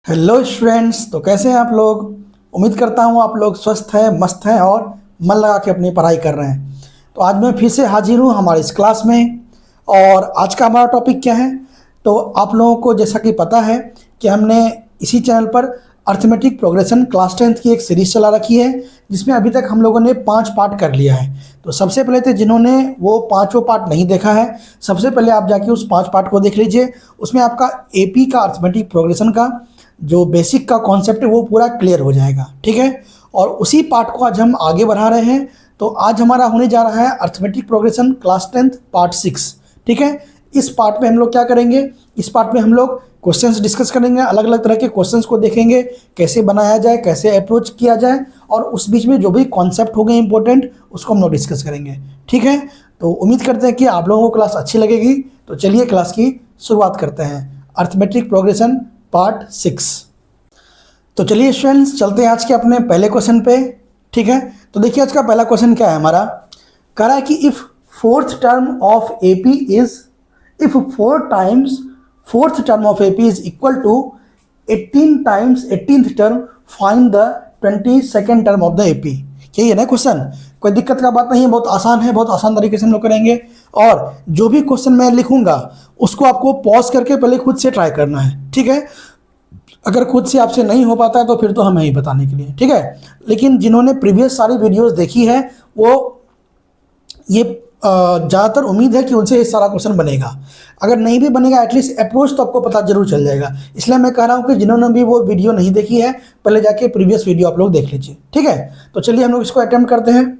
Hello students. तो कैसे हैं आप लोग। उम्मीद करता हूँ आप लोग स्वस्थ हैं, मस्त हैं और मन लगा के अपनी पढ़ाई कर रहे हैं। तो आज मैं फिर से हाजिर हूँ हमारे इस क्लास में। और आज का हमारा टॉपिक क्या है, तो आप लोगों को जैसा कि पता है कि हमने इसी चैनल पर अर्थमेटिक प्रोग्रेशन क्लास 10th की एक सीरीज़ चला रखी है, जिसमें अभी तक हम लोगों ने 5 पार्ट कर लिया है। तो सबसे पहले तो जिन्होंने वो पाँचों पार्ट नहीं देखा है, सबसे पहले आप जाके उस 5 पार्ट को देख लीजिए। उसमें आपका एपी का अर्थमेटिक प्रोग्रेशन का जो बेसिक का कॉन्सेप्ट है वो पूरा क्लियर हो जाएगा, ठीक है। और उसी पार्ट को आज हम आगे बढ़ा रहे हैं। तो आज हमारा होने जा रहा है arithmetic progression class 10th part 6, ठीक है। इस पार्ट में हम लोग क्या करेंगे, इस पार्ट में हम लोग क्वेश्चंस डिस्कस करेंगे, अलग अलग तरह के क्वेश्चंस को देखेंगे, कैसे बनाया जाए, कैसे अप्रोच किया जाए, और उस बीच में जो भी कॉन्सेप्ट हो गए इंपॉर्टेंट उसको हम लोग डिस्कस करेंगे, ठीक है। तो उम्मीद करते हैं कि आप लोगों को क्लास अच्छी लगेगी। तो चलिए क्लास की शुरुआत करते हैं, अर्थमेटिक प्रोग्रेशन पार्ट 6। तो चलिए स्टूडेंट्स चलते हैं आज के अपने पहले क्वेश्चन पे, ठीक है। तो देखिए आज का पहला क्वेश्चन क्या है हमारा, कह रहा है कि if fourth term of AP is if fourth term of AP is equal to 18 times 18th term, find the 22nd term of the AP. यही है ना क्वेश्चन, कोई दिक्कत का बात नहीं है, बहुत आसान है, बहुत आसान तरीके से हम लोग करेंगे। और जो भी क्वेश्चन मैं लिखूंगा उसको आपको पॉज करके पहले खुद से ट्राई करना है, ठीक है। अगर खुद से आपसे नहीं हो पाता है तो फिर तो हमें ही बताने के लिए, ठीक है। लेकिन जिन्होंने प्रीवियस सारी वीडियोस देखी है वो ये ज़्यादातर उम्मीद है कि उनसे ये सारा क्वेश्चन बनेगा। अगर नहीं भी बनेगा एटलीस्ट अप्रोच तो आपको पता जरूर चल जाएगा। इसलिए मैं कह रहा हूँ कि जिन्होंने भी वो वीडियो नहीं देखी है पहले जाके प्रीवियस वीडियो आप लोग देख लीजिए, ठीक है। तो चलिए हम लोग इसको अटेम्प्ट करते हैं।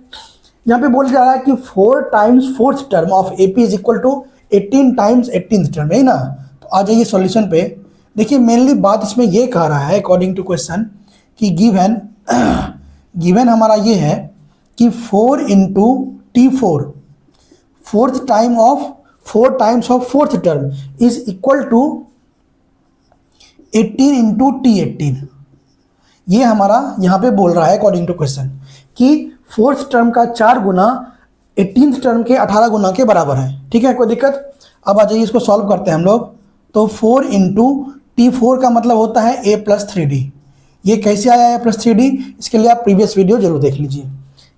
यहाँ पे बोल जा रहा है कि 4 times fourth term of AP is equal to 18 times 18th term, है ना। तो आ जाइए सॉल्यूशन पे। देखिए मेनली बात इसमें ये कह रहा है अकॉर्डिंग टू क्वेश्चन कि गिवन गिवन हमारा ये है कि 4 into T4 4 times of fourth term is equal to 18 into T18। ये हमारा यहाँ पे बोल रहा है अकॉर्डिंग टू क्वेश्चन कि फोर्थ टर्म का 4 गुना 18th टर्म के 18 गुना के बराबर है, ठीक है। कोई दिक्कत। अब आ जाइए इसको सॉल्व करते हैं हम लोग। तो 4 इंटू T4 का मतलब होता है a प्लस 3d। ये कैसे आया है प्लस 3d, इसके लिए आप प्रीवियस वीडियो जरूर देख लीजिए।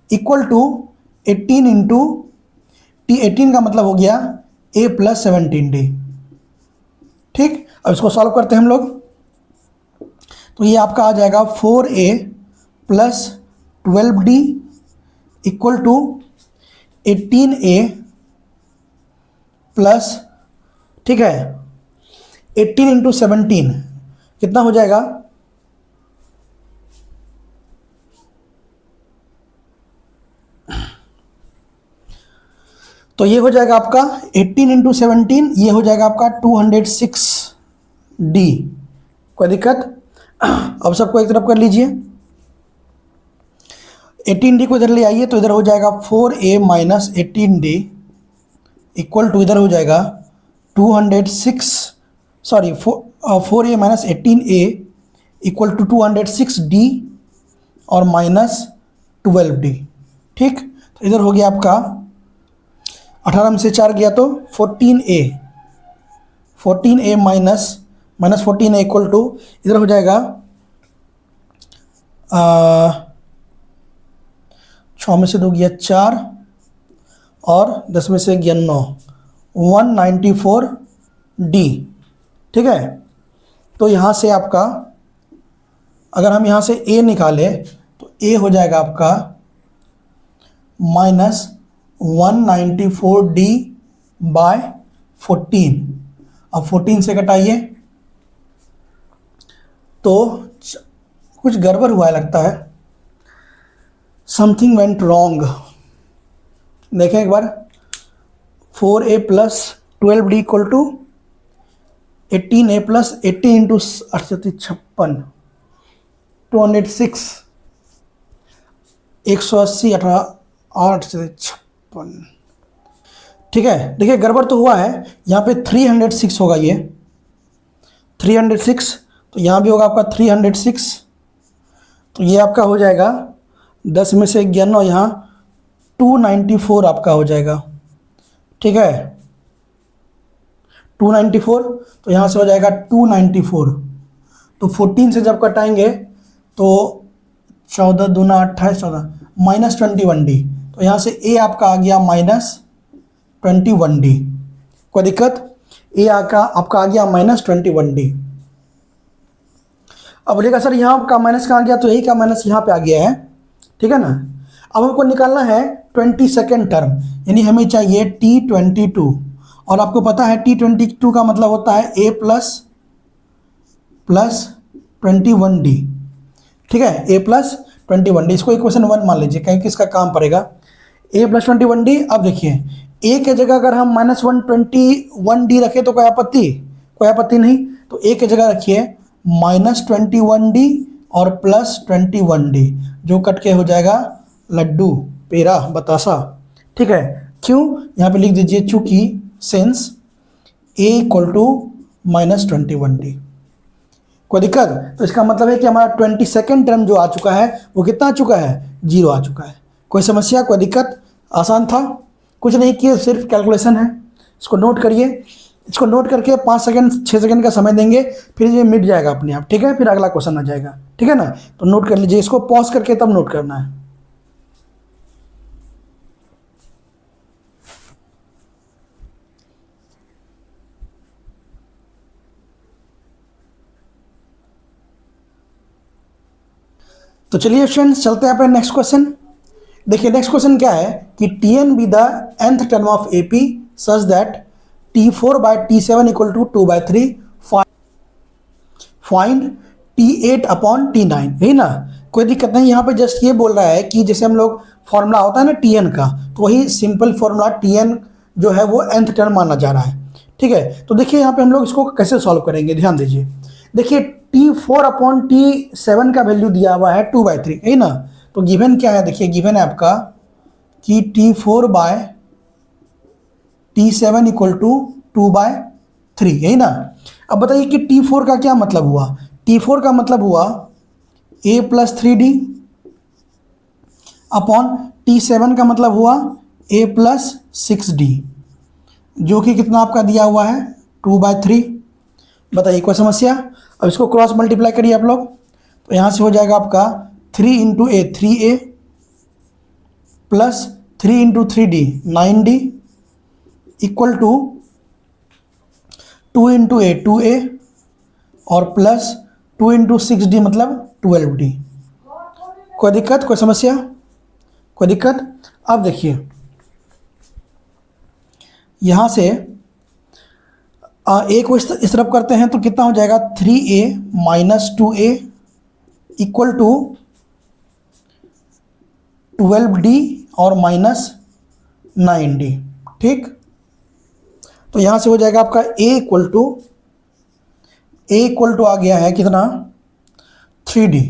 इक्वल टू 18 इंटू T18 का मतलब हो गया a प्लस 17d, ठीक। अब इसको सॉल्व करते हैं हम लोग। तो ये आपका आ जाएगा 4a plus 12d equal to 18a plus, ठीक है, 18 इंटू 17 कितना हो जाएगा, तो ये हो जाएगा आपका 18 इंटू 17, ये हो जाएगा आपका 206d। कोई दिक्कत। अब सबको एक तरफ कर लीजिए। 18d को इधर ले आइए तो इधर हो जाएगा 4a minus 18d equal to इधर हो जाएगा 4a minus 18a equal to 206d और माइनस 12d, ठीक। तो इधर हो गया आपका 18 में से 4 गया तो 14a minus 14a equal to इधर हो जाएगा 6 में से 2 गया 4 और 10 में से गया 9, 194d, ठीक है। तो यहाँ से आपका अगर हम यहाँ से a निकालें तो a हो जाएगा आपका माइनस 194d बाय 14। अब 14 से घटाइए तो कुछ गड़बड़ हुआ है लगता है, समथिंग वेंट रॉन्ग। देखें एक बार, 4a plus 12d equal to 18a plus 80 into 56 206 180 18 8 से 56, ठीक है। देखिए गड़बड़ तो हुआ है, यहाँ पे 306 होगा, ये 306, तो यहाँ भी होगा आपका 306। तो ये आपका हो जाएगा 10 में से 11 यहाँ 294 आपका हो जाएगा, ठीक है। 294 तो यहाँ से हो जाएगा 294 तो 14 से जब कटाएंगे तो 14 दूना 28, 14 -21D। तो यहाँ से ए आपका आ गया -21D। कोई दिक्कत? ए आपका आ गया -21D। अब बोलेगा सर यहाँ का माइनस कहाँ गया, तो यही का माइनस यहाँ पे आ गया है, ठीक है ना। अब हमको निकालना है 22nd टर्म, यानी हमें चाहिए T22। और आपको पता है T22 का मतलब होता है A प्लस 21D, ठीक है, A प्लस 21D। इसको इक्वेशन 1 मान लीजिए, कहीं किसका काम पड़ेगा, A प्लस 21D। अब देखिए A के जगह अगर हम -121D रखें तो कोई आपत्ति नहीं। तो A के जगह रखिए -21D और +21D, जो कट के हो जाएगा लड्डू, पेड़ा, बतासा, ठीक है। क्यों? यहाँ पे लिख दीजिए चूंकि सिंस A = -21D। कोई दिक्कत? तो इसका मतलब है कि हमारा 22nd टर्म जो आ चुका है वो कितना आ चुका है, 0 आ चुका है। कोई समस्या, कोई दिक्कत? आसान था, कुछ नहीं किए, सिर्फ कैलकुलेशन है। इसको नोट करिए, इसको नोट करके 5 सेकंड 6 सेकंड का समय देंगे, फिर ये मिट जाएगा अपने आप, ठीक है। फिर अगला क्वेश्चन आ जाएगा, ठीक है ना। तो नोट कर लीजिए, इसको पॉज करके तब नोट करना है। तो चलिए फ्रेंड्स, चलते हैं अपने नेक्स्ट क्वेश्चन। देखिए नेक्स्ट क्वेश्चन क्या है कि Tn be the nth term of AP such that T4/T7 = 2/3, find T8/T9, यही ना। कोई दिक्कत नहीं, यहाँ पे जस्ट ये बोल रहा है कि जैसे हम लोग फॉर्मूला होता है ना Tn का, तो वही सिंपल फॉर्मूला Tn जो है वो nth टर्म माना जा रहा है, ठीक है। तो देखिए यहाँ पे हम लोग इसको कैसे सॉल्व करेंगे, ध्यान दीजिए। देखिए T4/T7 का वैल्यू दिया हुआ है 2/3, है ना। तो गिवन क्या है, देखिए गिवन है आपका कि T4/T7 = 2/3, यही ना। अब बताइए कि T4 का क्या मतलब हुआ। T4 का मतलब हुआ A + 3D अपॉन T7 का मतलब हुआ A + 6D, जो कि कितना आपका दिया हुआ है 2/3। बताइए कोई समस्या? अब इसको क्रॉस मल्टीप्लाई करिए आप लोग, तो यहाँ से हो जाएगा आपका 3 × A 3A plus 3 × 3D 9D equal to 2 × A 2A और प्लस 2 × 6D मतलब 12D। कोई दिक्कत, कोई समस्या, कोई दिक्कत? अब देखिए यहाँ से A को इस तरफ करते हैं तो कितना हो जाएगा 3A - 2A equal to 12D और -9D, ठीक। तो यहाँ से हो जाएगा आपका A इक्वल टू आ गया है कितना 3D,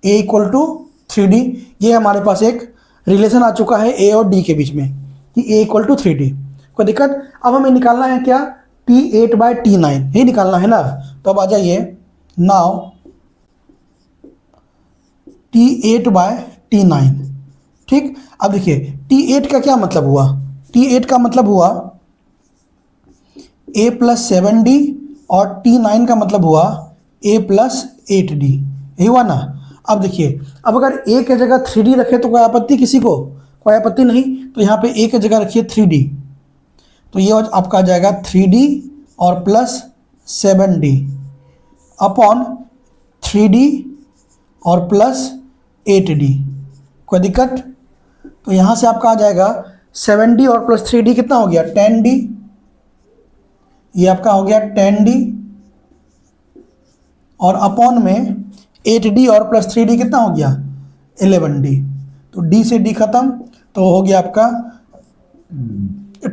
A = 3D। ये हमारे पास एक रिलेशन आ चुका है A और D के बीच में कि A = 3D। कोई दिक्कत? अब हमें निकालना है क्या, T8/T9, यही निकालना है ना। तो अब आ जाइए, नाउ T8/T9, ठीक। अब देखिए T8 का क्या मतलब हुआ, T8 का मतलब हुआ A + 7D और T9 का मतलब हुआ A + 8D, यही हुआ ना। अब देखिए, अब अगर A के जगह 3D रखे तो कोई आपत्ति, किसी को कोई आपत्ति नहीं। तो यहाँ पे A के जगह रखिए 3D, तो ये आपका आ जाएगा 3D और प्लस 7D अपॉन 3D और प्लस 8D। कोई दिक्कत? तो यहाँ से आपका आ जाएगा 7D और प्लस 3D कितना हो गया 10D, ये आपका हो गया 10D और अपॉन में 8D और प्लस 3D कितना हो गया 11D। तो D से D खत्म, तो हो गया आपका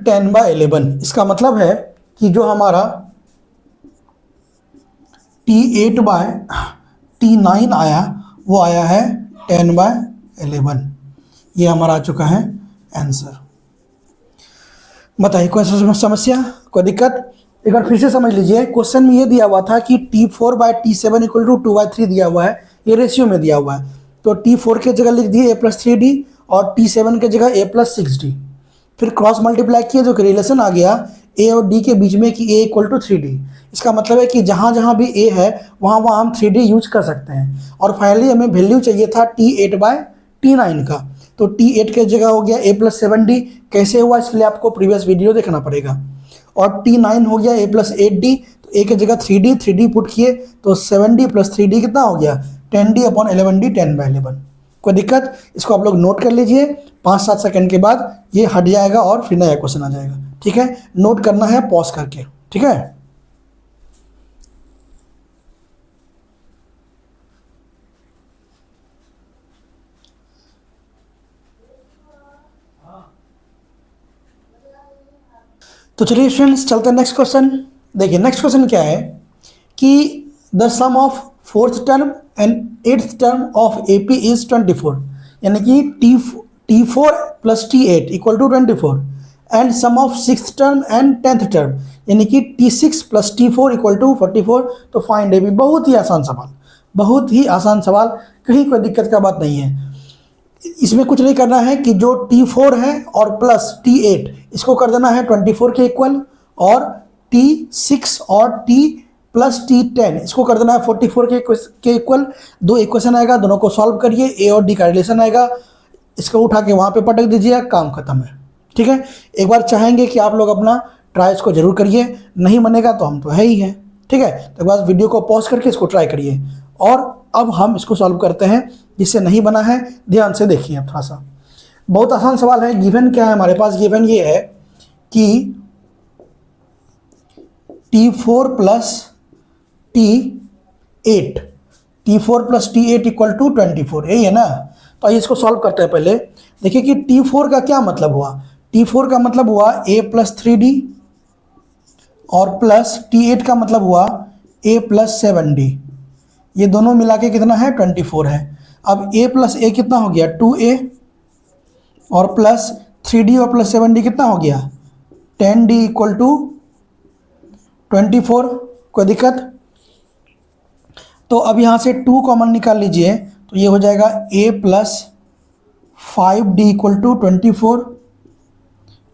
10/11। इसका मतलब है कि जो हमारा T8/T9 आया वो आया है 10/11। ये हमारा आ चुका है आंसर। बताइए कोई समस्या, कोई दिक्कत? एक बार फिर से समझ लीजिए, क्वेश्चन में ये दिया हुआ था कि T4/T7 = 2/3 दिया हुआ है, ये रेशियो में दिया हुआ है। तो T4 के जगह लिख दिए A + 3D और T7 के जगह A + 6D, फिर क्रॉस मल्टीप्लाई किए जो कि रिलेशन आ गया ए और डी के बीच में कि ए इक्वल टू 3D। इसका मतलब है कि जहाँ जहाँ भी ए है वहाँ वहाँ हम 3D यूज कर सकते हैं। और फाइनली हमें वैल्यू चाहिए था T8/T9 का, तो T8 की जगह हो गया a+7D। कैसे हुआ इसके लिए आपको प्रीवियस वीडियो देखना पड़ेगा। और T9 हो गया a+8D, तो ए की जगह 3D पुट किए तो 7D + 3D कितना हो गया 10D/11D 10/11। कोई दिक्कत? इसको आप लोग नोट कर लीजिए, 5-7 सेकंड के बाद ये हट जाएगा और फिर नया क्वेश्चन आ जाएगा। ठीक है, नोट करना है पॉज करके। ठीक है, तो चलिए फ्रेंड्स चलते हैं नेक्स्ट क्वेश्चन। देखिए नेक्स्ट क्वेश्चन क्या है कि the sum of 4th term and 8th term of AP is 24, यानी कि T4 + T8 = 24 and sum of 6th term and 10th term यानी कि T6 + T4 = 44। तो फाइंड AB। बहुत ही आसान सवाल, बहुत ही आसान सवाल, कहीं कोई दिक्कत का बात नहीं है। इसमें कुछ नहीं करना है कि जो T4 है और प्लस T8 इसको कर देना है 24 के इक्वल, और T6 और T + T10 इसको कर देना है 44 के इक्वल। दो इक्वेशन आएगा, दोनों को सॉल्व करिए, ए और डी का रिलेशन आएगा, इसको उठा के वहाँ पे पटक दीजिए, काम खत्म है। ठीक है, एक बार चाहेंगे कि आप लोग अपना ट्राई इसको जरूर करिए, नहीं बनेगा तो हम तो है ही हैं। ठीक है, तो एक बार वीडियो को पॉज करके इसको ट्राई करिए। और अब हम इसको सॉल्व करते हैं, जिससे नहीं बना है ध्यान से देखिए। अब थोड़ा सा बहुत आसान सवाल है। गिवन क्या है हमारे पास? गिवन ये है कि T4 + T8 = 24, यही है ना। तो आइए इसको सॉल्व करते हैं। पहले देखिए कि T4 का क्या मतलब हुआ। T4 का मतलब हुआ a+3D और प्लस T8 का मतलब हुआ a+7D। ये दोनों मिला के कितना है 24 है। अब a + a कितना हो गया 2a, और प्लस 3D और +7D कितना हो गया 10D = 24। कोई दिक्कत? तो अब यहाँ से 2 कॉमन निकाल लीजिए, तो ये हो जाएगा a + 5D = 24।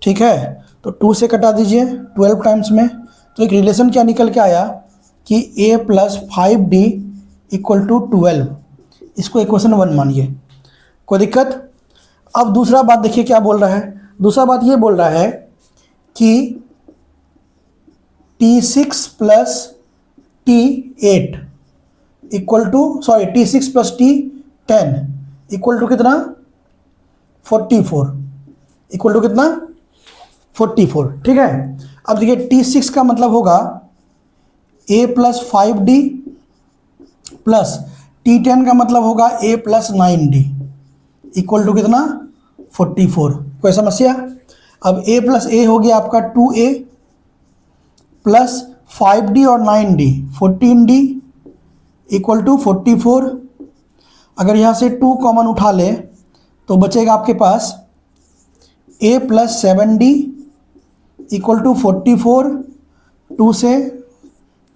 ठीक है, तो 2 से कटा दीजिए 12 टाइम्स में, तो एक रिलेशन क्या निकल के आया कि a + 5D = 12। इसको इक्वेशन 1 मानिए। कोई दिक्कत? अब दूसरा बात देखिए क्या बोल रहा है। दूसरा बात ये बोल रहा है कि T6 + T8 T6 + T10 = कितना 44, इक्वल टू कितना 44। ठीक है, अब देखिए T6 का मतलब होगा a + 5D प्लस T10 का मतलब होगा a + 9D = कितना 44। कोई समस्या? अब a + a हो गया आपका 2a प्लस 5D और 9D 14D = 44। अगर यहाँ से 2 कॉमन उठा ले तो बचेगा आपके पास a + 7D = 44। 2 से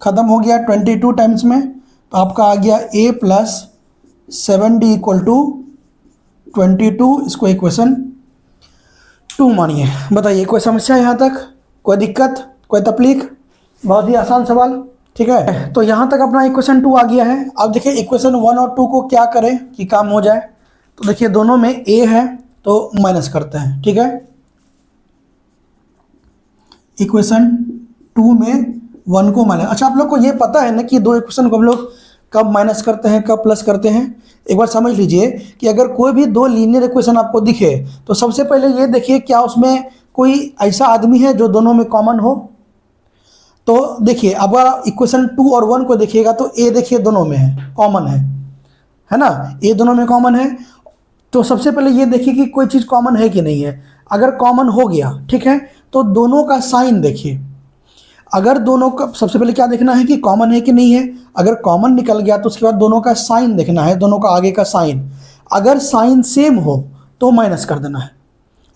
ख़त्म हो गया 22 टाइम्स में, तो आपका आ गया a + 7D = 22। इसको इक्वेशन 2 मानिए। बताइए कोई समस्या यहाँ तक? कोई दिक्कत, कोई तकलीफ? बहुत ही आसान सवाल। ठीक है, तो यहाँ तक अपना इक्वेशन 2 आ गया है। अब देखिए इक्वेशन 1 और 2 को क्या करें कि काम हो जाए। तो देखिए दोनों में a है तो माइनस करते हैं। ठीक है, इक्वेशन 2 में 1 को माइनस। अच्छा, आप लोग को ये पता है ना कि दो इक्वेशन को हम लोग कब माइनस करते हैं कब प्लस करते हैं? एक बार समझ लीजिए कि अगर कोई भी दो लीनियर इक्वेशन आपको दिखे तो सबसे पहले ये देखिए क्या उसमें कोई ऐसा आदमी है जो दोनों में कॉमन हो। तो देखिए अगर इक्वेशन 2 और 1 को देखिएगा तो a देखिए दोनों में है, कॉमन है ना, a दोनों में कॉमन है। तो सबसे पहले ये देखिए कि कोई चीज़ कॉमन है कि नहीं है। अगर कॉमन हो गया, ठीक है, तो दोनों का साइन देखिए। अगर दोनों का सबसे पहले क्या देखना है कि कॉमन है कि नहीं है। अगर कॉमन निकल गया तो उसके बाद दोनों का साइन देखना है, दोनों का आगे का साइन। अगर साइन सेम हो तो माइनस कर देना है,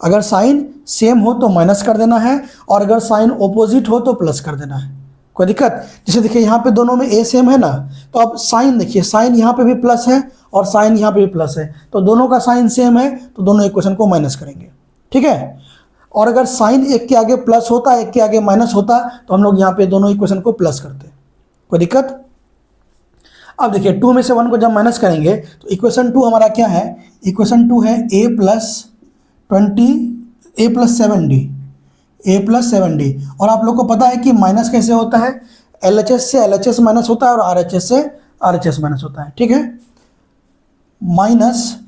अगर साइन सेम हो तो माइनस कर देना है, और अगर साइन ऑपोजिट हो तो प्लस कर देना है। कोई दिक्कत? जैसे देखिए यहाँ पे दोनों में a सेम है ना, तो अब साइन देखिए, साइन यहाँ पे भी प्लस है और साइन यहाँ पे भी प्लस है, तो दोनों का साइन सेम है तो दोनों इक्वेशन को माइनस करेंगे। ठीक है, और अगर साइन एक के आगे प्लस होता, एक के आगे माइनस होता, तो हम लोग यहाँ पे दोनों इक्वेशन को प्लस करते। कोई दिक्कत? अब देखिए 2 में से 1 को जब माइनस करेंगे तो इक्वेशन 2 हमारा क्या है? इक्वेशन 2 है a प्लस 7d। और आप लोग को पता है कि माइनस कैसे होता है? LHS से LHS माइनस होता है और RHS से RHS माइनस होता है। ठीक है, माइनस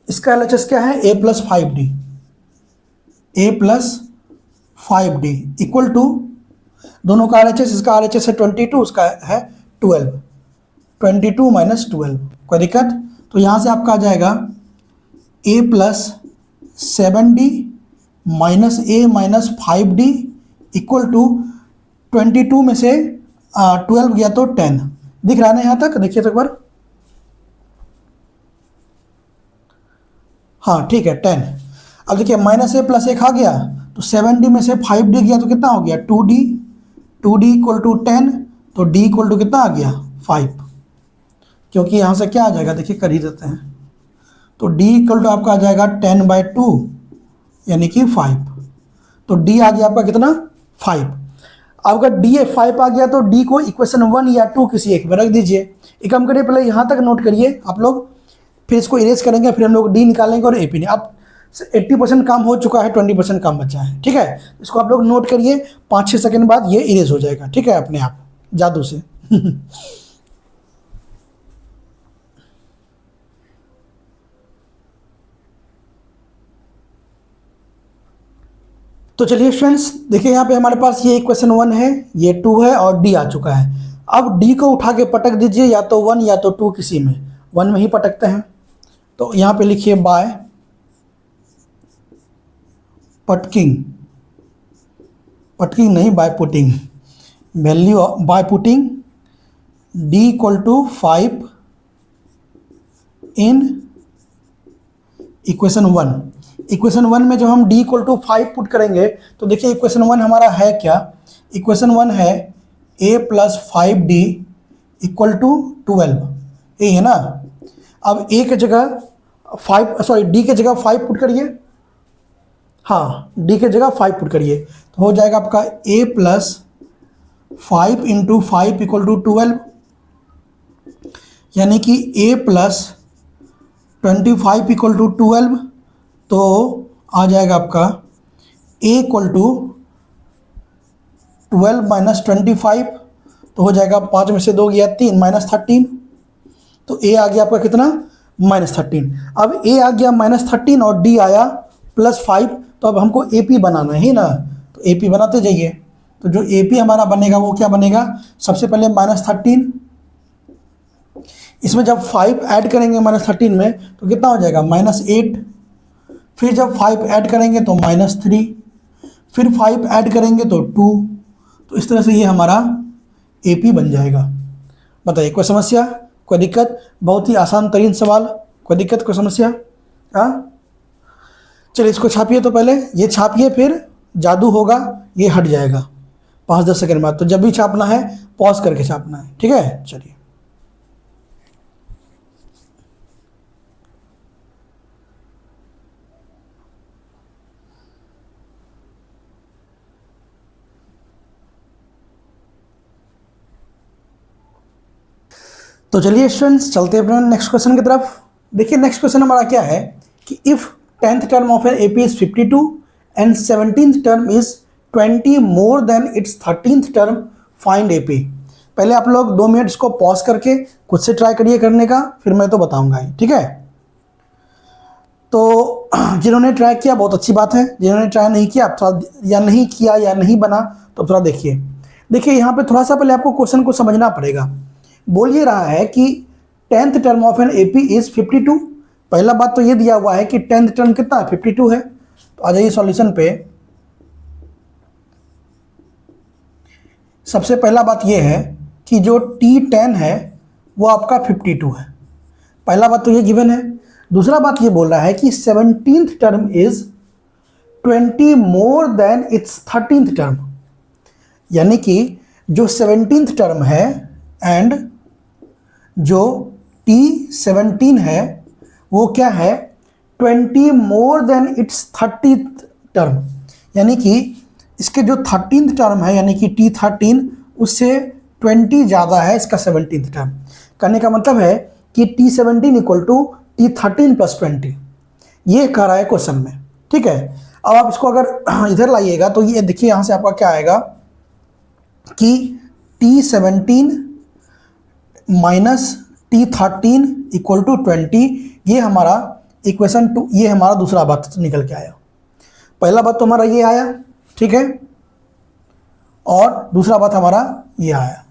इसका LHS क्या है? a plus 5d equal to, दोनों का RHS, इसका RHS है 22, उसका है 12, 22 माइनस 12। कोई दिक्कत? तो यहाँ से आपका आ जाएगा a plus 7d minus a minus 5d equal to 22 में से 12 गया तो 10। दिख रहा है ना यहाँ तक? देखिए तो एक बार। हाँ ठीक है, 10। अब देखिए माइनस a प्लस 1 आ गया तो 7d में से 5d गया तो कितना हो गया? 2d इक्वल टू 10, तो d इक्वल टू कितना आ गया? 5। क्योंकि यहाँ से क्या आ जाएगा, देखिए कर ही देते हैं, तो d इक्वल टू आपका आ जाएगा 10/2 यानी कि 5। तो d आ गया आपका कितना? 5। अब अगर d 5 आ गया तो d को इक्वेशन 1 या 2 किसी एक में रख दीजिए। एक काम करिए, पहले यहाँ तक नोट करिए आप लोग, फिर इसको इरेज करेंगे, फिर हम लोग d निकालेंगे और AP नहीं। अब 80% काम हो चुका है, 20% काम बचा है। ठीक है, इसको आप लोग नोट करिए, 5-6 सेकंड बाद ये इरेज हो जाएगा। ठीक है, अपने आप जादू से। तो चलिए फ्रेंड्स, देखिए यहाँ पे हमारे पास ये इक्वेशन 1 है, ये 2 है और d आ चुका है। अब d को उठा के पटक दीजिए, या तो 1 या तो 2 किसी में, 1 में ही पटकते हैं। तो यहाँ पे लिखिए बाय पटकिंग नहीं, by putting, value by putting d equal to 5 in equation 1। Equation 1 में जब हम d इक्वल टू 5 पुट करेंगे तो देखिए इक्वेशन 1 हमारा है क्या? इक्वेशन 1 है a plus 5d equal to 12, ये है ना। अब a की जगह 5, सॉरी d की जगह 5 पुट करिए। हाँ, d की जगह 5 पुट करिए तो हो जाएगा आपका a plus 5 into 5 equal to 12, यानी कि a प्लस 25 इक्वल टू 12। तो आ जाएगा आपका a इक्वल टू 12 माइनस 25, तो हो जाएगा 5 में से 2 गया 3, माइनस 13। तो a आ गया आपका कितना? माइनस 13। अब a आ गया माइनस 13 और d आया प्लस 5, तो अब हमको AP बनाना है ना, तो AP बनाते जाइए। तो जो AP हमारा बनेगा वो क्या बनेगा? सबसे पहले माइनस 13, इसमें जब 5 ऐड करेंगे माइनस 13 में तो कितना हो जाएगा? माइनस 8। फिर जब 5 ऐड करेंगे तो माइनस 3, फिर 5 ऐड करेंगे तो 2। तो इस तरह से ये हमारा AP बन जाएगा। बताइए कोई समस्या, कोई दिक्कत? बहुत ही आसान तरीन सवाल, कोई दिक्कत, कोई समस्या? हाँ चलिए इसको छापिए, तो पहले ये छापिए, फिर जादू होगा, ये हट जाएगा 5-10 सेकंड बाद। तो जब भी छापना है पॉज करके छापना है। ठीक है, चलिए। तो चलिए स्टूडेंट्स, चलते हैं अपने नेक्स्ट क्वेश्चन की तरफ। देखिए नेक्स्ट क्वेश्चन हमारा क्या है कि if 10th term of an AP is 52 and 17th term is 20 more than its 13th term, find AP। पहले आप लोग 2 मिनट इसको पॉज करके खुद से ट्राई करिए करने का, फिर मैं तो बताऊंगा ही। ठीक है, तो जिन्होंने ट्राई किया बहुत अच्छी बात है, जिन्होंने ट्राई नहीं किया थोड़ा, या नहीं किया या नहीं बना, तो थोड़ा देखिए यहाँ पे थोड़ा सा पहले आपको क्वेश्चन को समझना पड़ेगा। बोल ये रहा है कि 10th term of an AP is 52। पहला बात तो ये दिया हुआ है कि 10th टर्म कितना है? 52 है। तो आ जाइए सॉल्यूशन पे। सबसे पहला बात ये है कि जो T10 है वो आपका 52 है। पहला बात तो ये गिवन है। दूसरा बात ये बोल रहा है कि 17th term is 20 more than its 13th term, यानी कि जो 17th टर्म है एंड जो T17 है वो क्या है? 20 more than it's 30th term, यानी कि इसके जो 13th टर्म है यानी कि T13 उससे 20 ज़्यादा है इसका 17th टर्म। कहने का मतलब है कि T17 equal to T13 plus 20, ये कह रहा है क्वेश्चन में। ठीक है, अब आप इसको अगर इधर लाइएगा तो ये देखिए यहाँ से आपका क्या आएगा कि T17 minus T13 equal to 20, ये हमारा इक्वेशन 2, ये हमारा दूसरा बात निकल के आया। पहला बात तो हमारा ये आया, ठीक है, और दूसरा बात हमारा ये आया।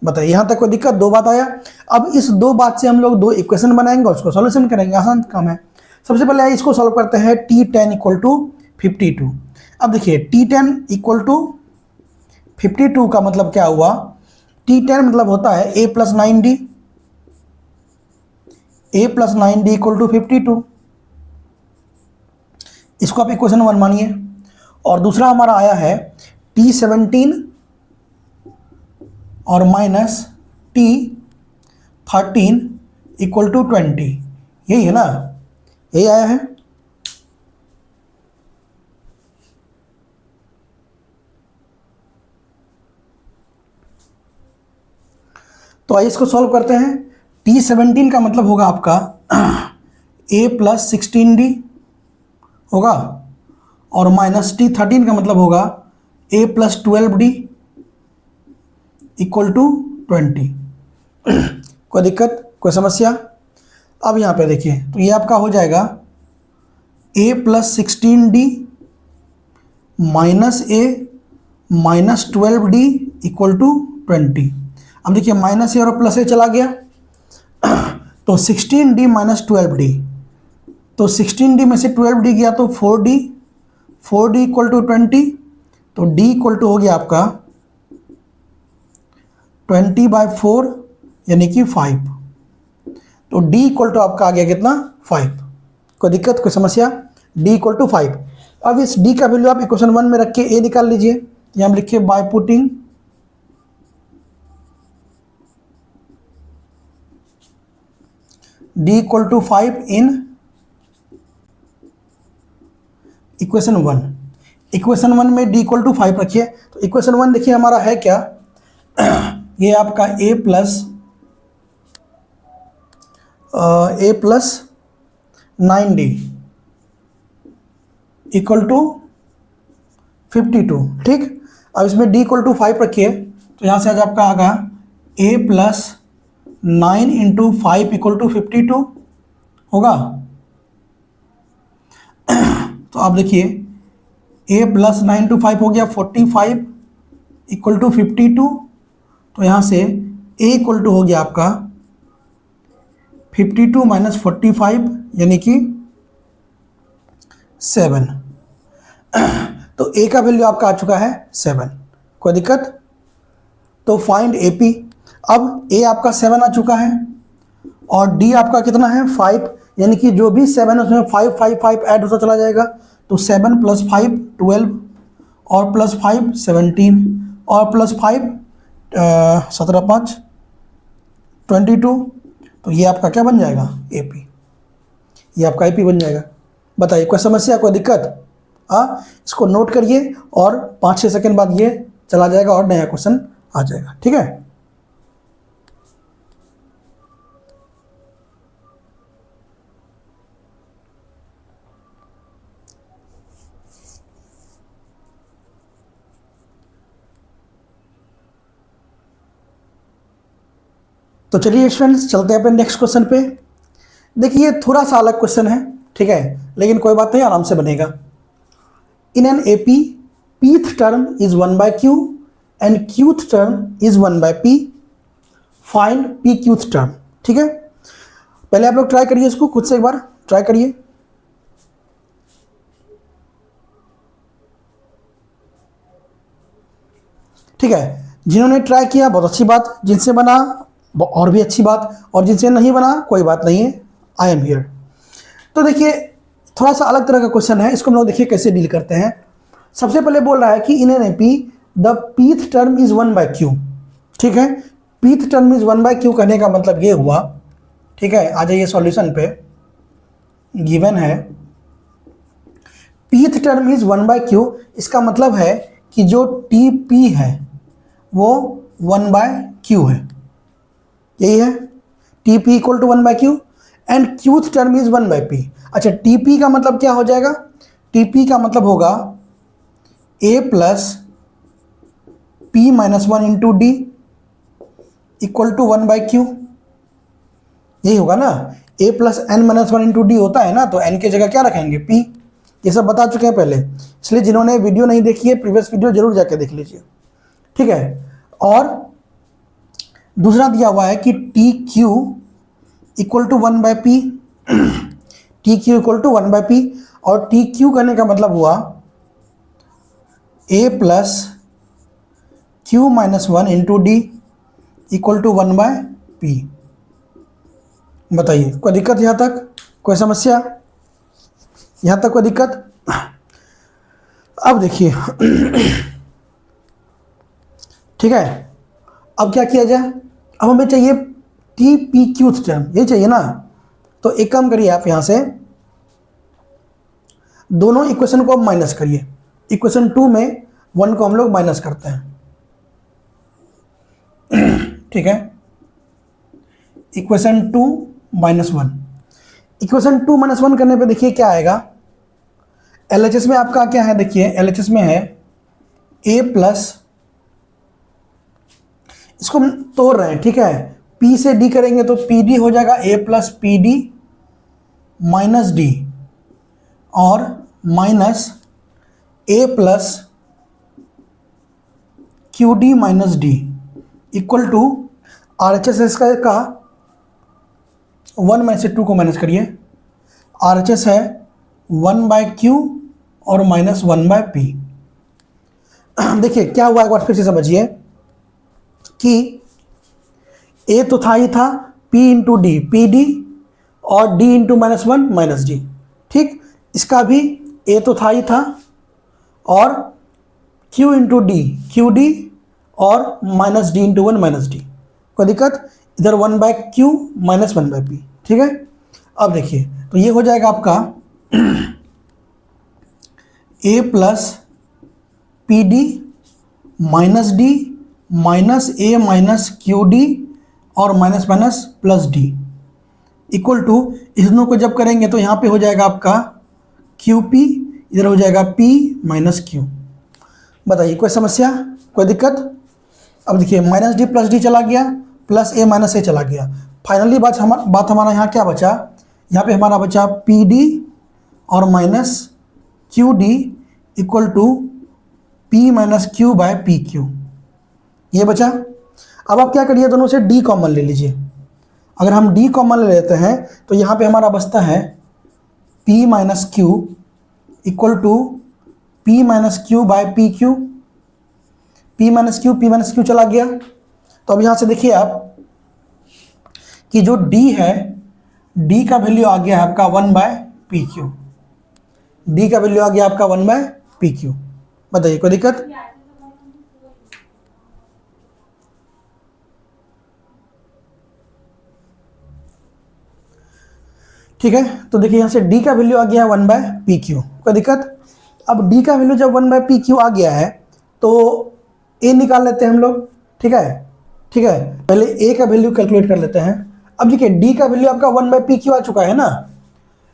बताइए यहाँ तक कोई दिक्कत? दो बात आया। अब इस दो बात से हम लोग दो इक्वेशन बनाएंगे और उसको सॉल्यूशन करेंगे, आसान काम है। सबसे पहले इसको सॉल्व करते हैं। T10 equal to 52। अब देखिए T10 इक्वल टू 52 का मतलब क्या हुआ? T10 मतलब होता है a plus 9d, a plus 9d equal to 52। इसको आप इक्वेशन 1 मानिए। और दूसरा हमारा आया है T17 और माइनस T13 इक्वल टू 20, यही है ना, यही आया है। तो आइए इसको सॉल्व करते हैं। T17 का मतलब होगा आपका a प्लस 16d होगा, और माइनस T13 का मतलब होगा a plus 12d equal to 20। कोई दिक्कत, कोई समस्या? अब यहाँ पे देखिए तो ये आपका हो जाएगा a plus 16d minus a minus 12d equal to 20। अब देखिए माइनस ए और प्लस ए चला गया, तो 16d माइनस 12d, तो 16d में से 12d गया तो 4d, 4d इक्वल टू 20, तो d इक्वल टू हो गया आपका 20/4 यानी कि 5। तो d इक्वल टू आपका आ गया कितना? 5। कोई दिक्कत, कोई समस्या? d equal to 5। अब इस d का वैल्यू आप इक्वेशन 1 में रख के a निकाल लीजिए। यहाँ हम लिखिए by putting d equal to 5 in equation 1। Equation 1 में d इक्वल टू 5 रखिए। तो इक्वेशन 1 देखिए हमारा है क्या? ये आपका a plus 9d equal to 52। ठीक, अब इसमें d इक्वल टू 5 रखिए, तो यहाँ से आज आपका आगा a plus 9 into 5 equal to 52 होगा। तो आप देखिए a प्लस 9 टू 5 हो गया 45 इक्वल टू 52। तो यहाँ से a इक्वल टू हो गया आपका 52 माइनस 45 यानी कि 7। तो a का वैल्यू आपका आ चुका है 7। कोई दिक्कत? तो फाइंड AP। अब a आपका 7 आ चुका है और d आपका कितना है? 5, यानी कि जो भी 7 है उसमें 5 5 5 ऐड होता चला जाएगा। तो 7 प्लस 5 12 और प्लस 5 17 और प्लस 5 17 5 22। तो ये आपका क्या बन जाएगा? AP। ये आपका AP बन जाएगा। बताइए कोई समस्या, कोई दिक्कत? इसको नोट करिए और 5-6 सेकंड बाद ये चला जाएगा और नया क्वेश्चन आ जाएगा। ठीक है, तो चलिए फ्रेंड्स चलते हैं अपने नेक्स्ट क्वेश्चन पे। देखिए थोड़ा सा अलग क्वेश्चन है, ठीक है, लेकिन कोई बात नहीं, आराम से बनेगा। In an AP pth term is 1/q and qth term is 1/p, find p qth term. ठीक है, पहले आप लोग ट्राई करिए इसको, खुद से एक बार ट्राई करिए। ठीक है, जिन्होंने ट्राई किया बहुत अच्छी बात, जिनसे बना और भी अच्छी बात, और जिनसे नहीं बना कोई बात नहीं है, आई एम हियर। तो देखिए थोड़ा सा अलग तरह का क्वेश्चन है, इसको हम लोग देखिए कैसे डील करते हैं। सबसे पहले बोल रहा है कि in an AP the pth term is 1/q। ठीक है, pth टर्म इज 1/q कहने का मतलब ये हुआ, ठीक है, आ जाइए सॉल्यूशन पे। गिवन है pth टर्म इज 1/q, इसका मतलब है कि जो Tp है वो 1/q है, यही है Tp equal to 1/q and qth term is 1/p। अच्छा, Tp का मतलब क्या हो जाएगा? Tp का मतलब होगा a plus p minus 1 into D equal to 1/q, यही होगा ना। a plus N minus 1 into D होता है ना, तो n की जगह क्या रखेंगे? p। ये सब बता चुके हैं पहले, इसलिए जिन्होंने वीडियो नहीं देखी है प्रीवियस वीडियो जरूर जाके देख लीजिए, ठीक है। और दूसरा दिया हुआ है कि T Q equal to 1/p, T Q equal to 1/p, और टी क्यू करने का मतलब हुआ a plus Q minus 1 into D equal to 1/p। बताइए कोई दिक्कत यहाँ तक, कोई समस्या यहाँ तक, कोई दिक्कत? अब देखिए ठीक है, अब क्या किया जाए? अब हमें चाहिए टी पी क्यू टर्म, ये चाहिए ना। तो एक काम करिए आप यहाँ से दोनों इक्वेशन को अब माइनस करिए। इक्वेशन 2 में 1 को हम लोग माइनस करते हैं, ठीक है। इक्वेशन 2 माइनस 1, इक्वेशन 2 माइनस 1 करने पे देखिए क्या आएगा। LHS में आपका क्या है? देखिए LHS में है a प्लस, इसको हम तोड़ रहे हैं, ठीक है। p से d करेंगे तो pd हो जाएगा a plus P D minus D, और minus a plus Q D minus D equal to RHS का 1 में से 2 को माइनस करिए। RHS है 1/q और माइनस 1/p। देखिए क्या हुआ, एक बार फिर से समझिए कि a तो था ही था p into D, P D, और d into minus 1 minus D, ठीक। इसका भी a तो था ही था, और q into D, Q D, और minus d into 1 minus D. कोई दिक्कत? इधर 1/q माइनस 1/p, ठीक है। अब देखिए तो ये हो जाएगा आपका a plus P D minus D minus a minus Q D और minus minus plus D equal to, इस दोनों को जब करेंगे तो यहाँ पे हो जाएगा आपका क्यू पी, इधर हो जाएगा p माइनस क्यू। बताइए कोई समस्या, कोई दिक्कत? अब देखिए माइनस डी प्लस डी चला गया, प्लस a माइनस a चला गया। फाइनली बात हमारा यहाँ क्या बचा? यहाँ पे हमारा बचा पी डी और minus Q D equal to p minus Q by P Q, ये बचा। अब आप क्या करिए, दोनों से d कॉमन ले लीजिए। अगर हम d कॉमन ले लेते हैं तो यहाँ पे हमारा बचता है p minus Q equal to p minus Q by P Q. p minus Q चला गया। तो अब यहाँ से देखिए आप कि जो d है, d का वैल्यू आ गया है आपका 1/pq, d का वैल्यू आ गया आपका 1/pq। बताइए कोई दिक्कत? ठीक है, तो देखिए यहाँ से d का वैल्यू आ गया है 1/pq, कोई दिक्कत? अब d का वैल्यू जब 1/pq आ गया है तो a निकाल लेते हैं हम लोग, ठीक है। ठीक है, पहले a का वैल्यू कैलकुलेट कर लेते हैं। अब देखिए d का वैल्यू आपका 1/pq आ चुका है ना,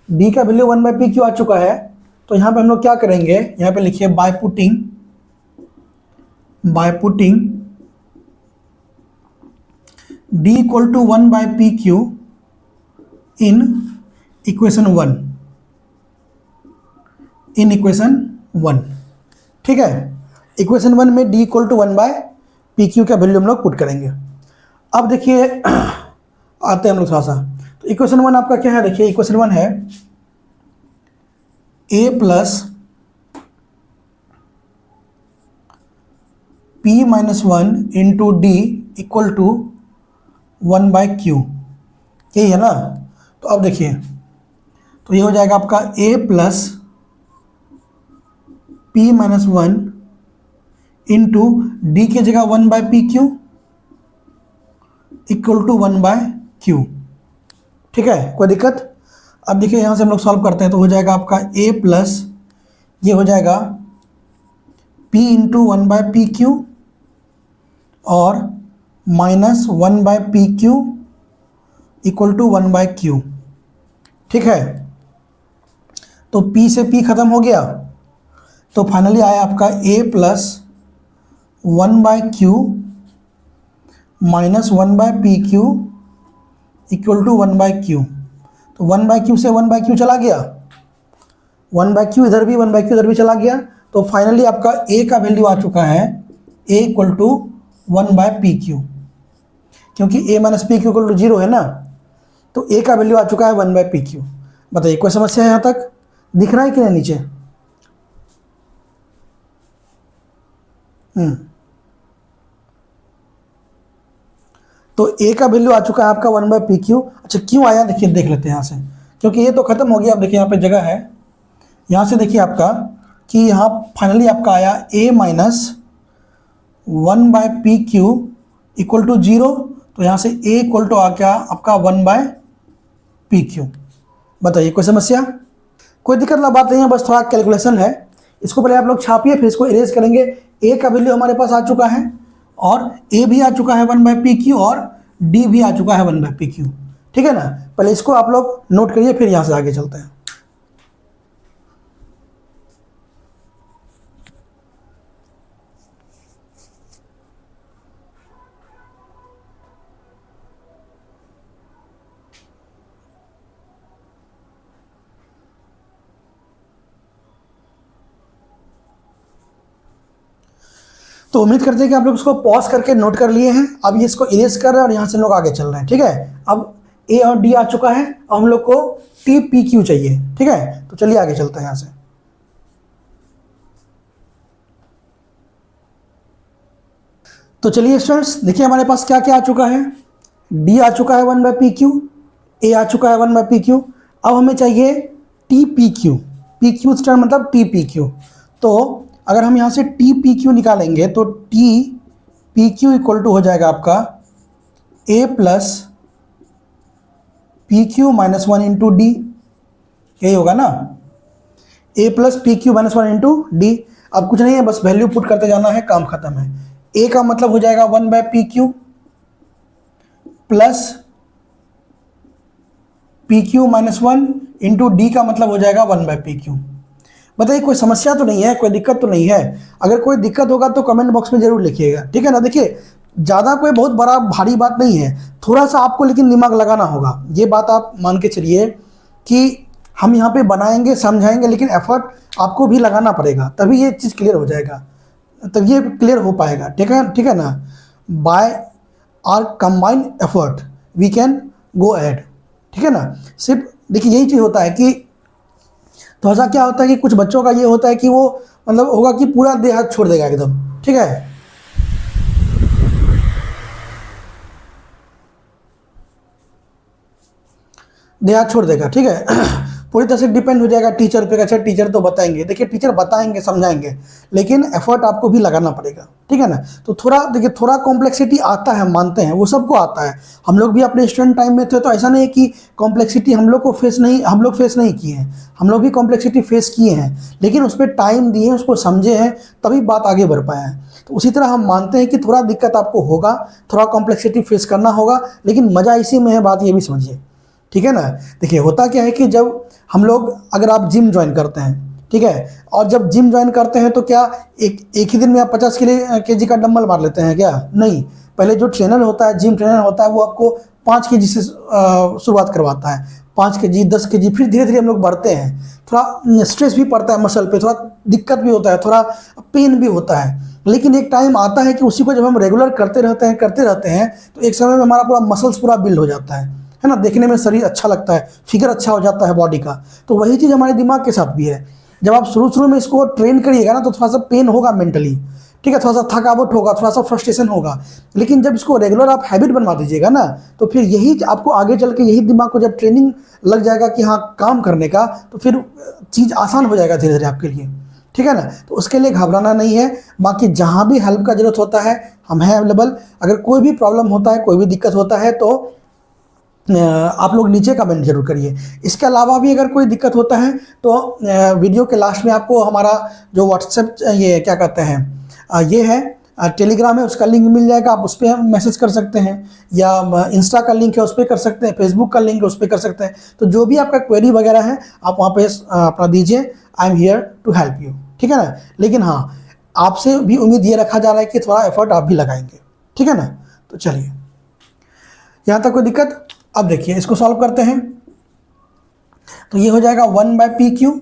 d का वैल्यू 1/pq आ चुका है। तो यहाँ पे हम लोग क्या करेंगे, यहाँ पे लिखिए by putting d equal to 1/pq in equation 1, ठीक है। इक्वेशन 1 में d इक्वल टू 1/pq का वैल्यू हम लोग पुट करेंगे। अब देखिए आते हैं हम लोग थोड़ा सा, तो इक्वेशन 1 आपका क्या है? देखिए इक्वेशन 1 है a plus p minus 1 into D equal to 1/q, यही है ना। तो अब देखिए तो ये हो जाएगा आपका a plus p minus 1 into D की जगह 1/pq इक्वल टू 1/q, ठीक है। कोई दिक्कत? अब देखिए यहाँ से हम लोग सॉल्व करते हैं तो हो जाएगा आपका a प्लस ये हो जाएगा P इंटू 1/PQ और -1/PQ इक्वल टू 1/Q। ठीक है, तो P से P खत्म हो गया, तो फाइनली आया आपका A plus 1/Q minus 1/PQ equal to 1/Q। तो 1/Q से 1/Q चला गया, 1/Q इधर भी, 1/Q इधर भी चला गया। तो फाइनली आपका A का वैल्यू आ चुका है A इक्वल टू 1/PQ, क्योंकि A minus PQ equal to 0 है ना, तो A का वैल्यू आ चुका है 1/PQ। बताइए कोई समस्या है यहाँ तक? दिख रहा है कि नहीं नीचे? तो A का वैल्यू आ चुका है आपका 1/PQ। अच्छा क्यों आया, देखिए देख लेते हैं यहाँ से, क्योंकि ये तो खत्म हो गया। अब देखिए यहाँ पे जगह है, यहाँ से देखिए आपका कि यहाँ फाइनली आपका आया A minus 1/PQ equal to 0। तो यहाँ से A इक्वल टू आ गया आपका 1/PQ। बताइए कोई समस्या? कोई दिक्कत वाला बात नहीं है, बस थोड़ा कैलकुलेशन है। इसको पहले आप लोग छापिए, फिर इसको इरेज करेंगे। A का वैल्यू हमारे पास आ चुका है और A भी आ चुका है 1/PQ और D भी आ चुका है 1/PQ। ठीक है ना, पहले इसको आप लोग नोट करिए, फिर यहाँ से आगे चलते हैं। तो उम्मीद करते हैं कि आप लोग इसको पॉज करके नोट कर लिए हैं। अब ये इसको इरेज कर रहे हैं और यहाँ से लोग आगे चल रहे हैं। ठीक है, अब A और D आ चुका है, अब हम लोग को TPQ चाहिए। ठीक है, तो चलिए आगे चलते हैं यहाँ से। तो चलिए स्टूडेंट्स, देखिए हमारे पास क्या क्या आ चुका है। D आ चुका है 1/PQ, A आ चुका है 1/PQ। अब हमें चाहिए TPQ। PQ स्टैंड मतलब TPQ। तो अगर हम यहाँ से TPQ निकालेंगे तो TPQ इक्वल टू हो जाएगा आपका A plus PQ minus 1 into D। यही होगा ना, A plus PQ minus 1 into D। अब कुछ नहीं है, बस वैल्यू पुट करते जाना है, काम खत्म है। A का मतलब हो जाएगा 1/PQ plus PQ minus 1 into D का मतलब हो जाएगा 1/PQ। बताइए कोई समस्या तो नहीं है, कोई दिक्कत तो नहीं है? अगर कोई दिक्कत होगा तो कमेंट बॉक्स में जरूर लिखिएगा। ठीक है ना, देखिए ज़्यादा कोई बहुत बड़ा भारी बात नहीं है, थोड़ा सा आपको लेकिन दिमाग लगाना होगा। ये बात आप मान के चलिए कि हम यहाँ पे बनाएंगे समझाएंगे, लेकिन एफर्ट आपको भी लगाना पड़ेगा, तभी ये चीज़ क्लियर हो जाएगा, तब ये क्लियर हो पाएगा। ठीक है ना, by our combined effort we can go ahead. ठीक है ना, सिर्फ देखिए यही चीज़ होता है कि थोड़ा सा क्या होता है कि कुछ बच्चों का ये होता है कि वो मतलब होगा कि पूरा देह हाथ छोड़ देगा एकदम। ठीक है, देह हाथ छोड़ देगा। ठीक है पूरी तरह से डिपेंड हो जाएगा टीचर पे। अच्छा टीचर तो बताएंगे, देखिए टीचर बताएंगे समझाएंगे, लेकिन एफर्ट आपको भी लगाना पड़ेगा। ठीक है ना, तो थोड़ा देखिए थोड़ा कॉम्प्लेक्सिटी आता है, मानते हैं, वो सबको आता है। हम लोग भी अपने स्टूडेंट टाइम में थे, तो ऐसा नहीं है कि कॉम्प्लेक्सिटी हम लोग फेस नहीं किए हैं, हम लोग भी कॉम्प्लेक्सिटी फेस किए हैं, लेकिन उस पर टाइम दिए, उसको समझे हैं, तभी बात आगे बढ़ पाया है। तो उसी तरह हम मानते हैं कि थोड़ा दिक्कत आपको होगा, थोड़ा कॉम्प्लेक्सिटी फेस करना होगा, लेकिन मज़ा इसी में है, बात ये भी समझिए। ठीक है ना, देखिए होता क्या है कि जब हम लोग, अगर आप जिम ज्वाइन करते हैं, ठीक है, और जब जिम ज्वाइन करते हैं तो क्या एक ही दिन में आप 50 kg का डंबल मार लेते हैं क्या? नहीं, पहले जो ट्रेनर होता है, जिम ट्रेनर होता है, वो आपको 5 kg से शुरुआत करवाता है, 5 kg 10 kg, फिर धीरे धीरे हम लोग बढ़ते हैं। थोड़ा स्ट्रेस भी पड़ता है मसल पे, थोड़ा दिक्कत भी होता है, थोड़ा पेन भी होता है, लेकिन एक टाइम आता है कि उसी को जब हम रेगुलर करते रहते हैं तो एक समय में हमारा पूरा मसल्स पूरा बिल्ड हो जाता है ना, देखने में शरीर अच्छा लगता है, फिगर अच्छा हो जाता है बॉडी का। तो वही चीज़ हमारे दिमाग के साथ भी है। जब आप शुरू में इसको ट्रेन करिएगा ना, तो थोड़ा सा पेन होगा मेंटली, ठीक है, थोड़ा सा थकावट होगा, थोड़ा सा फ्रस्ट्रेशन होगा, लेकिन जब इसको रेगुलर आप हैबिट बनवा दीजिएगा ना, तो फिर यही आपको आगे चल के, यही दिमाग को जब ट्रेनिंग लग जाएगा कि हाँ काम करने का, तो फिर चीज़ आसान हो जाएगा धीरे धीरे आपके लिए। ठीक है ना, तो उसके लिए घबराना नहीं है। बाकी जहाँ भी हेल्प का ज़रूरत होता है हम हैं अवेलेबल। अगर कोई भी प्रॉब्लम होता है, कोई भी दिक्कत होता है, तो आप लोग नीचे कमेंट जरूर करिए। इसके अलावा भी अगर कोई दिक्कत होता है तो वीडियो के लास्ट में आपको हमारा जो व्हाट्सएप ये क्या कहते हैं ये है टेलीग्राम है, उसका लिंक मिल जाएगा, आप उस पर मैसेज कर सकते हैं, या इंस्टा का लिंक है उस पर कर सकते हैं, फेसबुक का लिंक है उस पर कर सकते हैं। तो जो भी आपका क्वेरी वगैरह है आप वहाँ पे अपना दीजिए, I am here to help you, ठीक है ना। लेकिन हाँ, आपसे भी उम्मीद ये रखा जा रहा है कि थोड़ा एफर्ट आप भी लगाएंगे, ठीक है ना। तो चलिए, यहाँ तक कोई दिक्कत। अब देखिए इसको सॉल्व करते हैं। तो ये हो जाएगा 1/PQ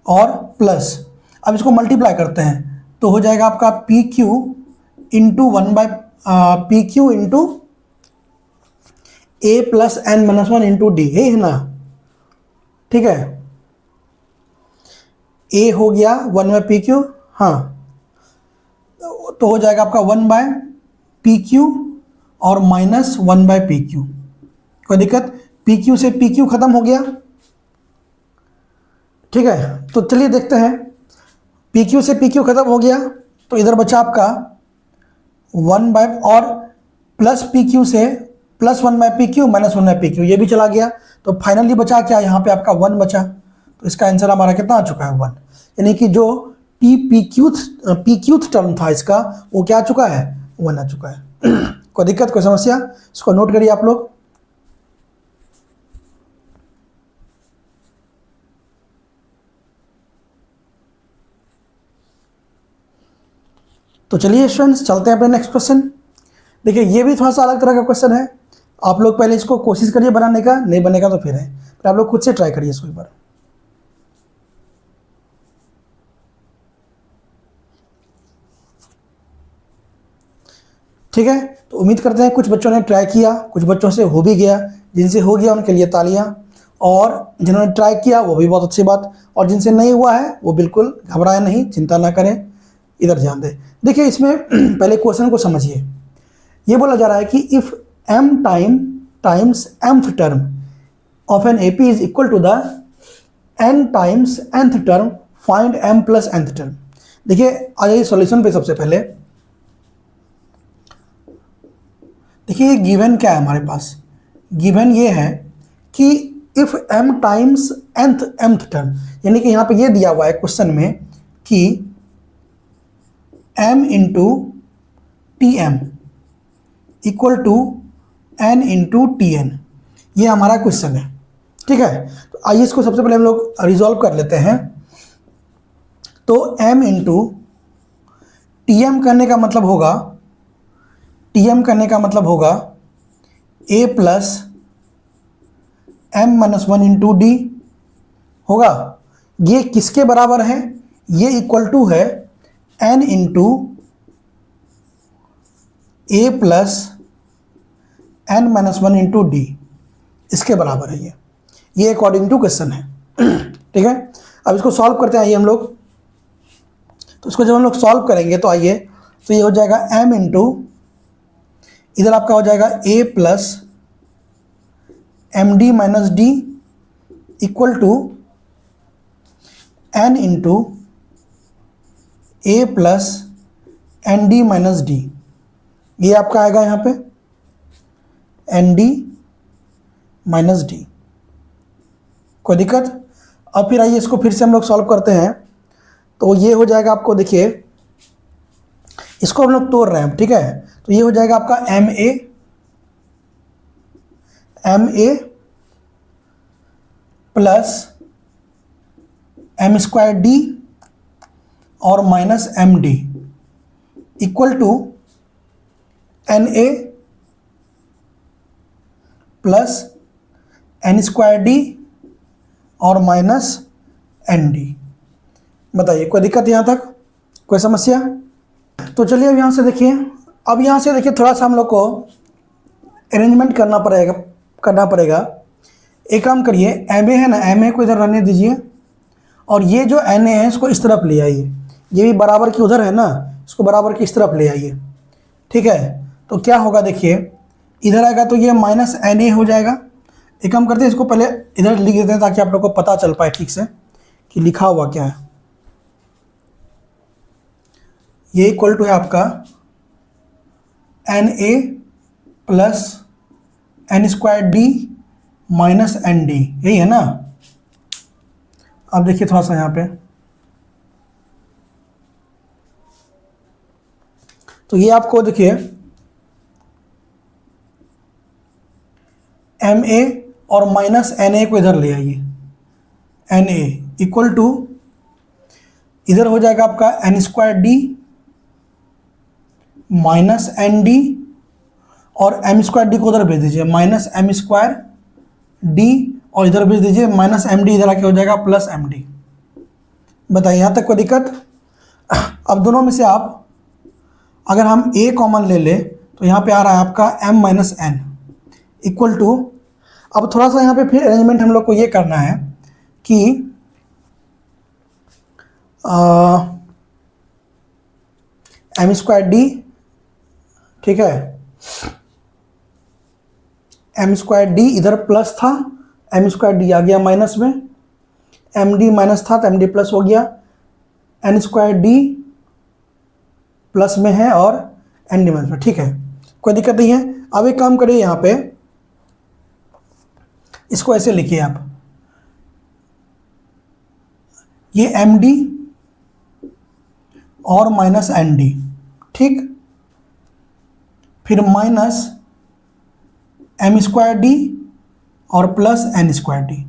और प्लस, अब इसको मल्टीप्लाई करते हैं तो हो जाएगा आपका PQ into 1/PQ into A plus n-1 into D, है ना, ठीक है। A हो गया 1/PQ, हाँ, तो हो जाएगा आपका 1/PQ और माइनस 1/PQ। कोई दिक्कत, PQ से PQ खत्म हो गया, ठीक है। तो चलिए देखते हैं, PQ से PQ खत्म हो गया तो इधर बचा आपका 1 और प्लस PQ से प्लस 1/PQ माइनस 1/PQ, ये भी चला गया। तो फाइनली बचा क्या, यहाँ पे आपका 1 बचा। तो इसका आंसर हमारा कितना आ चुका है, 1। यानी कि जो PQ टर्म था इसका वो क्या आ चुका है, 1 आ चुका है। कोई दिक्कत, कोई समस्या, इसको नोट करिए आप लोग। तो चलिए स्टूडेंट्स चलते हैं अपने नेक्स्ट क्वेश्चन। देखिए ये भी थोड़ा सा अलग तरह का क्वेश्चन है, आप लोग पहले इसको कोशिश करिए बनाने का, नहीं बनेगा तो फिर है, पर आप लोग खुद से ट्राई करिए इसको एक बार। ठीक है, तो उम्मीद करते हैं कुछ बच्चों ने ट्राई किया, कुछ बच्चों से हो भी गया, जिनसे हो गया उनके लिए तालियां, और जिन्होंने ट्राई किया वो भी बहुत अच्छी बात, और जिनसे नहीं हुआ है वो बिल्कुल घबराए नहीं, चिंता ना करें, इधर ध्यान दें। देखिए इसमें पहले क्वेश्चन को समझिए। ये बोला जा रहा है कि if m times mth term of an AP is equal to the n times nth term, find m plus nth term. देखिए आ जाइए सॉल्यूशन पे। सबसे पहले देखिए गिवन क्या है हमारे पास, गिवन ये है कि if m times mth term, यानी कि यहाँ पे ये दिया हुआ है क्वेश्चन में कि m into TM equal to n into TN, ये हमारा क्वेश्चन है, ठीक है। तो आइए इसको सबसे पहले हम लोग रिजॉल्व कर लेते हैं। तो m इंटू TM करने का मतलब होगा, TM करने का मतलब होगा A plus m-1 into D होगा। ये किसके बराबर है, ये इक्वल टू है n into A plus n-1 into D, इसके बराबर है ये अकॉर्डिंग टू क्वेश्चन है। ठीक है, अब इसको सॉल्व करते हैं आइए हम लोग। तो इसको जब हम लोग सॉल्व करेंगे तो आइए, तो ये हो जाएगा m इंटू, इधर आपका हो जाएगा A plus MD minus D equal to n into A plus ND minus D, ये आपका आएगा यहाँ पे ND माइनस डी। कोई दिक्कत। अब फिर आइए इसको फिर से हम लोग सॉल्व करते हैं। तो ये हो जाएगा आपको, देखिए इसको हम लोग तोड़ रहे हैं, ठीक है। तो ये हो जाएगा आपका MA प्लस m² और minus MD equal to NA plus n² और माइनस ND। बताइए कोई दिक्कत यहाँ तक, कोई समस्या। तो चलिए अब यहाँ से देखिए, अब यहाँ से देखिए थोड़ा सा हम लोग को अरेंजमेंट करना पड़ेगा। एक काम करिए, MA है ना, MA को इधर रहने दीजिए, और ये जो NA है इसको इस तरफ ले आइए, ये भी बराबर की उधर है ना, इसको बराबर की इस तरफ ले आइए, ठीक है। तो क्या होगा देखिए, इधर आएगा तो ये माइनस NA हो जाएगा। एक काम करते हैं, इसको पहले इधर लिख देते हैं ताकि आप लोग को पता चल पाए ठीक से कि लिखा हुआ क्या है। ये इक्वल टू है आपका NA plus N square D minus N D, यही है ना। अब देखिए थोड़ा सा यहाँ पे, तो ये आपको देखिए एम ए और माइनस एन ए को इधर ले आइए, एन ए इक्वल टू इधर हो जाएगा आपका N square D minus N D, और एम स्क्वायर डी को उधर भेज दीजिए माइनस एम स्क्वायर डी, और इधर भेज दीजिए माइनस एम डी, इधर आके हो जाएगा प्लस एम डी। बताइए यहाँ तक कोई दिक्कत। अब दोनों में से आप अगर हम ए कॉमन ले ले तो यहाँ पे आ रहा है आपका m minus N equal to, अब थोड़ा सा यहाँ पे फिर अरेंजमेंट हम लोग को ये करना है कि एम स्क्वायर डी, ठीक है, एम स्क्वायर डी इधर प्लस था, एम स्क्वायर डी आ गया माइनस में, एम डी माइनस था तो एम डी प्लस हो गया, एन स्क्वायर डी प्लस में है और एन डी माइनस में, ठीक है, कोई दिक्कत नहीं है। अब एक काम करिए, यहाँ पे इसको ऐसे लिखिए आप, ये एम डी और माइनस एन डी, ठीक, फिर माइनस एम स्क्वायर डी और प्लस एन स्क्वायर डी।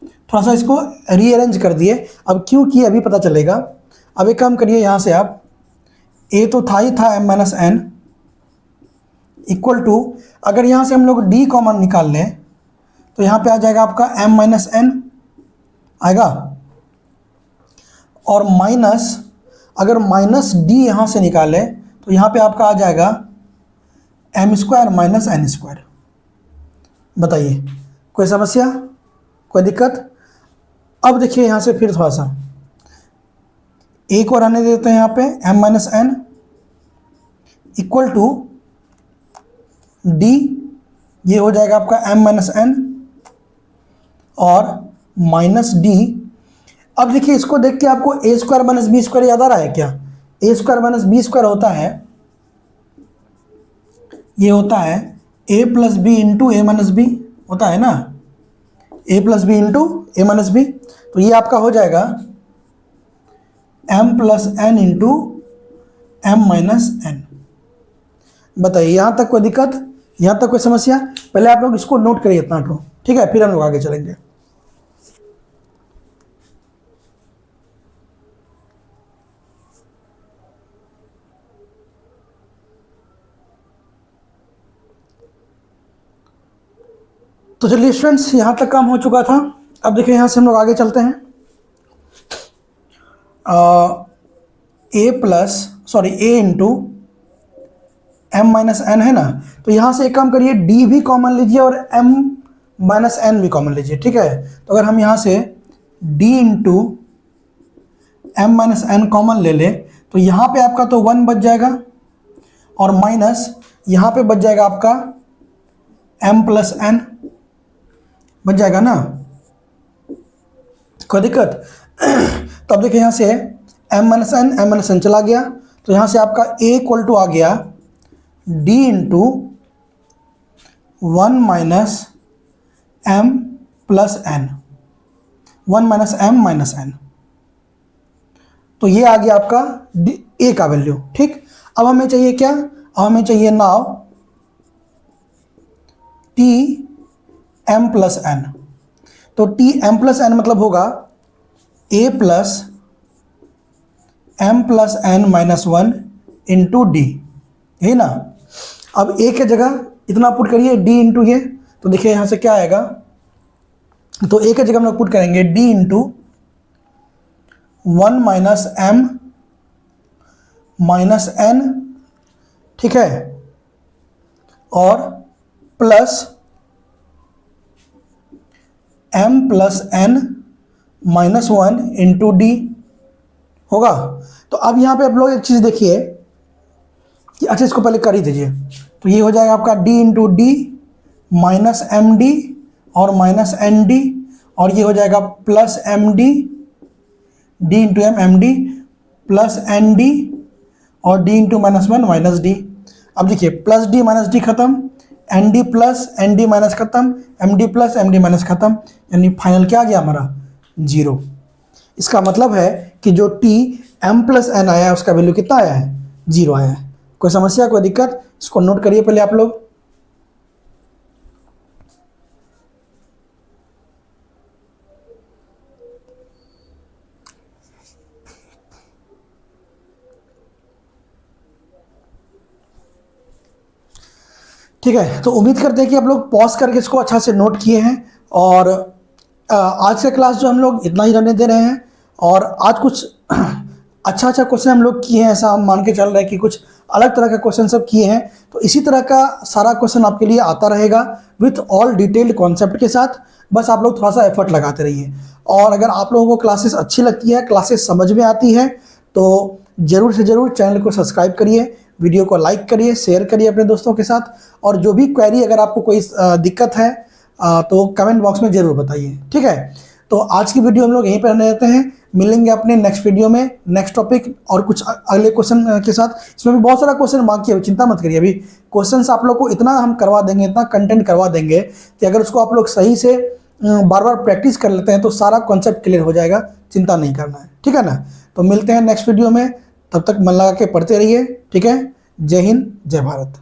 थोड़ा सा इसको रीअरेंज कर दिए, अब क्यों किए अभी पता चलेगा। अब एक काम करिए, यहाँ से आप ए तो था ही था M minus N equal to, अगर यहाँ से हम लोग डी कॉमन निकाल लें तो यहाँ पे आ जाएगा आपका एम माइनस एन आएगा, और माइनस, अगर माइनस डी यहाँ से निकालें तो यहाँ पे आपका आ जाएगा M square minus N square. बताइए कोई समस्या, कोई दिक्कत। अब देखिए यहाँ से फिर थोड़ा सा ए को रहने देते हैं यहाँ पे m minus N equal to D, ये हो जाएगा आपका m माइनस एन और माइनस डी। अब देखिए इसको देख के आपको A square minus B square याद आ रहा है क्या। A square minus B square होता है, ये होता है A plus B into A minus B, होता है ना, A plus B into A minus B. तो ये आपका हो जाएगा m plus N into M minus N. बताइए यहाँ तक कोई दिक्कत, यहाँ तक कोई समस्या। पहले आप लोग इसको नोट करिए इतना तो, ठीक है, फिर हम लोग आगे चलेंगे। तो चलिए स्टूडेंट्स, यहाँ तक काम हो चुका था। अब देखिए यहाँ से हम लोग आगे चलते हैं। ए इंटू एम माइनस एन है ना, तो यहाँ से एक काम करिए, डी भी कॉमन लीजिए और एम माइनस एन भी कॉमन लीजिए, ठीक है। तो अगर हम यहाँ से D into M minus N common ले ले तो यहाँ पे आपका तो 1 बच जाएगा, और माइनस यहाँ पे बच जाएगा आपका एम प्लस एन बच जाएगा ना, कोई दिक्कत। तो अब देखिए यहाँ से एम माइनस एन चला गया, तो यहाँ से आपका ए इक्वल टू आ गया D into 1 minus M plus N, 1 minus M minus N. तो ये आ गया आपका ए का वैल्यू, ठीक। अब हमें चाहिए क्या, अब हमें चाहिए now T M plus N. तो टी एम प्लस एन मतलब होगा A plus M plus N minus 1 into D, यही ना। अब ए के जगह इतना पुट करिए डी इंटू ये, तो देखिए यहाँ से क्या आएगा, तो ए के जगह हम लोग पुट करेंगे D into 1 minus M minus N, ठीक है, और plus M plus N minus 1 into D होगा। तो अब यहाँ पे आप लोग एक चीज़ देखिए कि अच्छा इसको पहले कर ही दीजिए, तो ये हो जाएगा आपका D into D minus M D और माइनस एन डी, और ये हो जाएगा plus M D, D into M D plus N D और D into minus 1 minus D. अब देखिए प्लस डी माइनस डी खत्म, N D plus N D minus खत्म, M D plus M D minus खत्म, यानी final क्या आ गया हमारा 0। इसका मतलब है कि जो टी एम प्लस एन आया है उसका वैल्यू कितना आया है 0 आया है। कोई समस्या, कोई दिक्कत? इसको नोट करिए पहले आप लोग। ठीक है, तो उम्मीद करते हैं कि आप लोग पॉज करके इसको अच्छा से नोट किए हैं। और आज का क्लास जो हम लोग इतना ही रहने दे रहे हैं। और आज कुछ अच्छा क्वेश्चन हम लोग किए हैं, ऐसा हम मान के चल रहे हैं कि कुछ अलग तरह का क्वेश्चन सब किए हैं। तो इसी तरह का सारा क्वेश्चन आपके लिए आता रहेगा विथ ऑल डिटेल्ड कॉन्सेप्ट के साथ। बस आप लोग थोड़ा सा एफर्ट लगाते रहिए। और अगर आप लोगों को क्लासेस अच्छी लगती है, क्लासेस समझ में आती है, तो ज़रूर से ज़रूर चैनल को सब्सक्राइब करिए, वीडियो को लाइक करिए, शेयर करिए अपने दोस्तों के साथ। और जो भी क्वेरी, अगर आपको कोई दिक्कत है तो कमेंट बॉक्स में ज़रूर बताइए। ठीक है, तो आज की वीडियो हम लोग यहीं पर रहने देते हैं। मिलेंगे अपने नेक्स्ट वीडियो में नेक्स्ट टॉपिक और कुछ अगले क्वेश्चन के साथ। इसमें भी बहुत सारा क्वेश्चन बाकी है, चिंता मत करिए। अभी क्वेश्चंस आप लोग को इतना हम करवा देंगे, इतना कंटेंट करवा देंगे कि अगर उसको आप लोग सही से बार बार प्रैक्टिस कर लेते हैं तो सारा कॉन्सेप्ट क्लियर हो जाएगा। चिंता नहीं करना है, ठीक है ना। तो मिलते हैं नेक्स्ट वीडियो में, तब तक मन लगा के पढ़ते रहिए। ठीक है, जय हिंद, जय भारत।